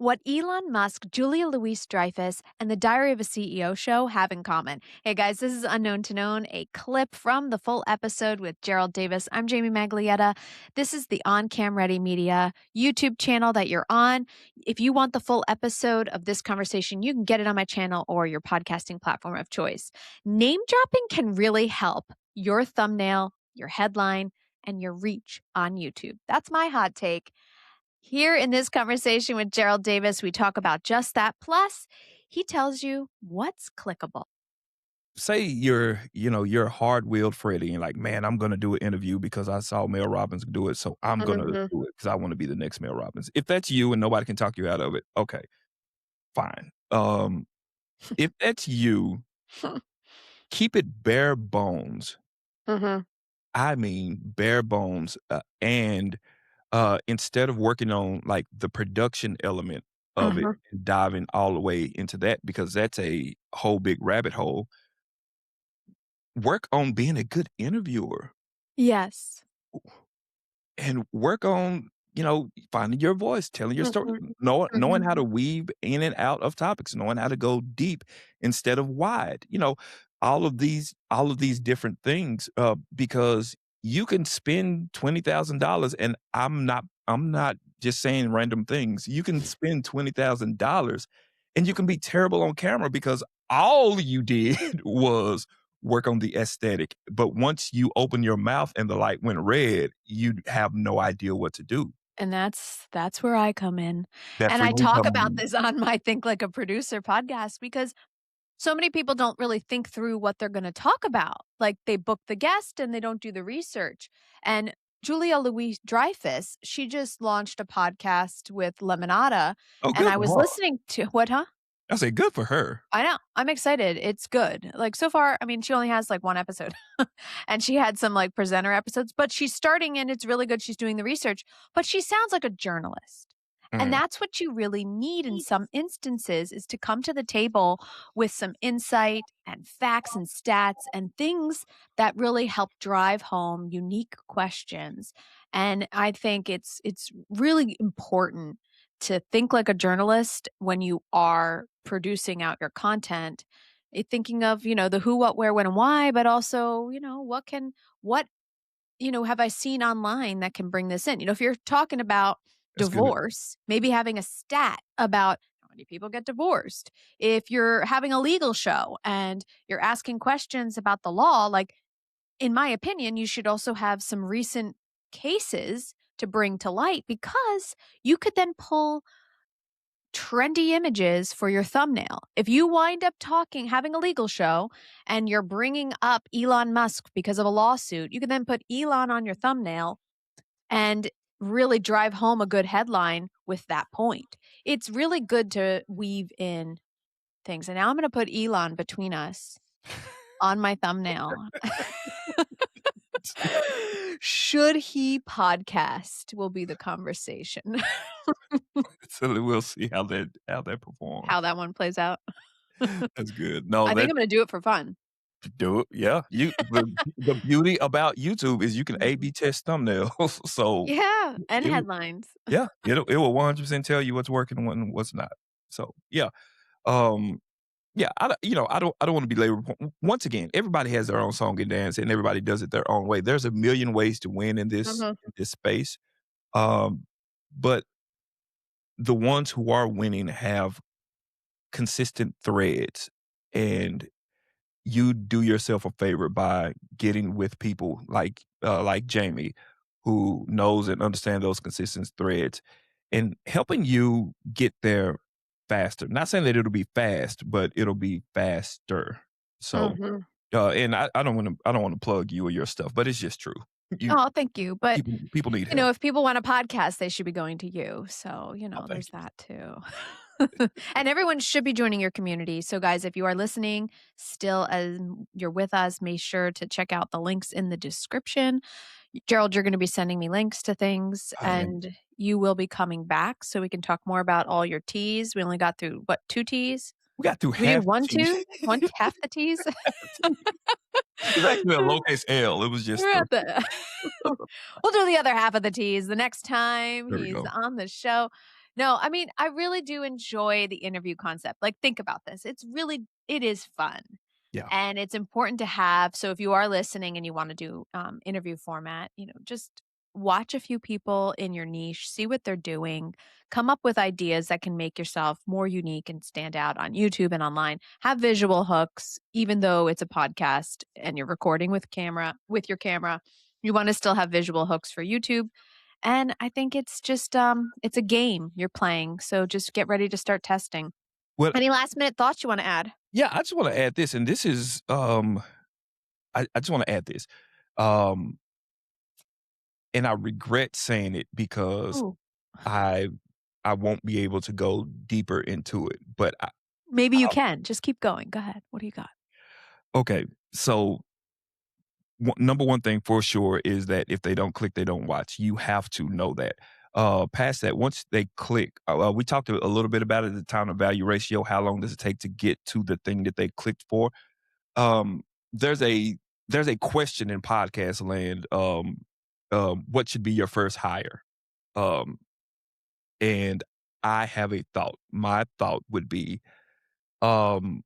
What Elon Musk, Julia Louis-Dreyfus, and the Diary of a CEO show have in common. Hey guys, this is Unknown to Known, a clip from the full episode with Gerald Davis. I'm Jamie Maglietta. This is the On Cam Ready Media YouTube channel that you're on. If you want the full episode of this conversation, you can get it on my channel or your podcasting platform of choice. Name dropping can really help your thumbnail, your headline, and your reach on YouTube. That's my hot take. Here in this conversation with Gerald Davis, we talk about just that. Plus, he tells you what's clickable. Say you're a hard-willed Freddy and you're like, man, I'm gonna do an interview because I saw Mel Robbins do it, so I'm gonna Mhm. do it because I want to be the next Mel Robbins. If that's you and nobody can talk you out of it, okay, fine. If that's you, keep it bare bones. Mhm. I mean bare bones, and instead of working on like the production element of it Mhm. and diving all the way into that because that's a whole big rabbit hole. Work on being a good interviewer. Yes. And work on, finding your voice, telling your story, Mhm. knowing how to Mhm. weave in and out of topics, knowing how to go deep instead of wide. All of these different things, because you can spend $20,000, and I'm not just saying random things. You can spend $20,000 and you can be terrible on camera because all you did was work on the aesthetic. But once you open your mouth and the light went red, you have no idea what to do. And that's where I come in. That's And where I you talk come about in. this on my Think Like a Producer podcast because so many people don't really think through what they're going to talk about. Like they book the guest and they don't do the research. And Julia Louis Dreyfus, she just launched a podcast with Lemonada. Oh, And good I for was her. listening to what, huh? I say good for her. I know. I'm excited. It's good. Like so far, I mean, she only has like one episode and she had some like presenter episodes, but she's starting and it's really good. She's doing the research, but she sounds like a journalist. And Mm, that's what you really need in some instances is to come to the table with some insight and facts and stats and things that really help drive home unique questions. And I think it's really important to think like a journalist when you are producing out your content, thinking of, the who, what, where, when, and why, but also, what, have I seen online that can bring this in? If you're talking about that's good. divorce, maybe having a stat about how many people get divorced. If you're having a legal show and you're asking questions about the law, like, in my opinion, you should also have some recent cases to bring to light because you could then pull trendy images for your thumbnail. If you wind up having a legal show and you're bringing up Elon Musk because of a lawsuit, you can then put Elon on your thumbnail and really drive home a good headline with that point. It's really good to weave in things. And now I'm going to put Elon between us on my thumbnail. Should he podcast will be the conversation. So we'll see how that performs. How that one plays out. That's good. No, I think that I'm going to do it for fun. do it. Yeah, the beauty about YouTube is you can A/B Mhm. test thumbnails. So Yeah, and it will, headlines. yeah, it will 100% tell you what's working and what's not. So yeah, um, yeah, I don't want to be labeled. Once again, everybody has their own song and dance, and everybody does it their own way. There's a million ways to win in this Mhm. in this space, um, but the ones who are winning have consistent threads, and you do yourself a favor by getting with people like Jamie, who knows and understands those consistent threads, and helping you get there faster. Not saying that it'll be fast, but it'll be faster. So, Mhm. and I don't want to plug you or your stuff, but it's just true. You Oh, thank you. But, people need help. if people want a podcast, they should be going to you. So, Oh, thank there's you. that too. And everyone should be joining your community. So, guys, if you are listening still as you're with us, make sure to check out the links in the description. Gerald, you're going to be sending me links to things I am. and you will be coming back so we can talk more about all your teas. We only got through what, two teas? We got through We need half the one, tea. two, half the teas. It's actually a lowercase L. It was just We're the. at the we'll do the other half of the tease the next time There we he's go. on the show. No, I mean, I really do enjoy the interview concept. Like, think about this. It is fun. Yeah. And it's important to have. So if you are listening and you want to do interview format, just watch a few people in your niche, see what they're doing, come up with ideas that can make yourself more unique and stand out on YouTube and online. Have visual hooks, even though it's a podcast and you're recording with your camera. You want to still have visual hooks for YouTube. And I think it's just it's a game you're playing. So just get ready to start testing. Well, Any last minute thoughts you want to add? yeah, I just wanna add this, and this is, I just wanna add this, um, and I regret saying it because Ooh, I I won't be able to go deeper into it, but maybe you I can. Just keep going. Go ahead. What do you got? okay, so number one thing for sure is that if they don't click, they don't watch. You have to know that. Past that, once they click, we talked a little bit about it, the time to value ratio. How long does it take to get to the thing that they clicked for? Um, there's a there's a question in podcast land. What should be your first hire? Um, and I have a thought. My thought would be, um,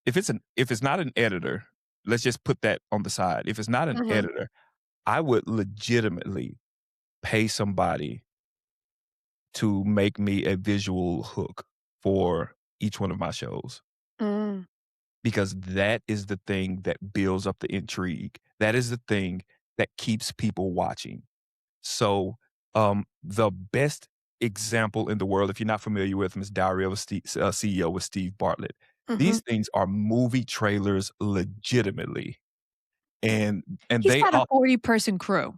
if it's not an editor, let's just put that on the side. If it's not an Mhm. editor, I would legitimately pay somebody to make me a visual hook for each one of my shows Mm. because that is the thing that builds up the intrigue. That is the thing that keeps people watching. So, the best example in the world, if you're not familiar with him, is Diary of a CEO with Steve Bartlett. Mhm. These things are movie trailers legitimately, and and He's they got a are 40-person crew.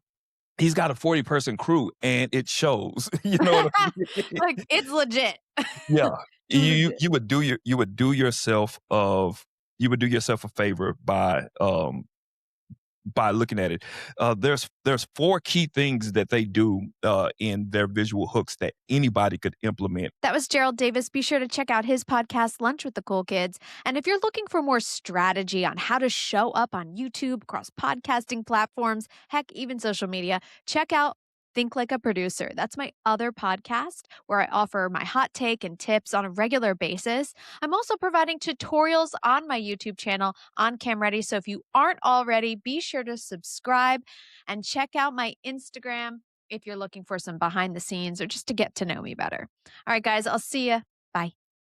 he's got a 40-person crew, and it shows. You know what I mean? Like, it's legit. Yeah. You Legit. you would do your you would do yourself a favor by looking at it. There's 4 key things that they do, in their visual hooks that anybody could implement. That was Gerald Davis. Be sure to check out his podcast, Lunch with the Cool Kids. And if you're looking for more strategy on how to show up on YouTube, across podcasting platforms, heck, even social media, check out Think Like a Producer. That's my other podcast where I offer my hot take and tips on a regular basis. I'm also providing tutorials on my YouTube channel, On Cam Ready. So if you aren't already, be sure to subscribe and check out my Instagram if you're looking for some behind the scenes or just to get to know me better. All right, guys, I'll see you. Bye.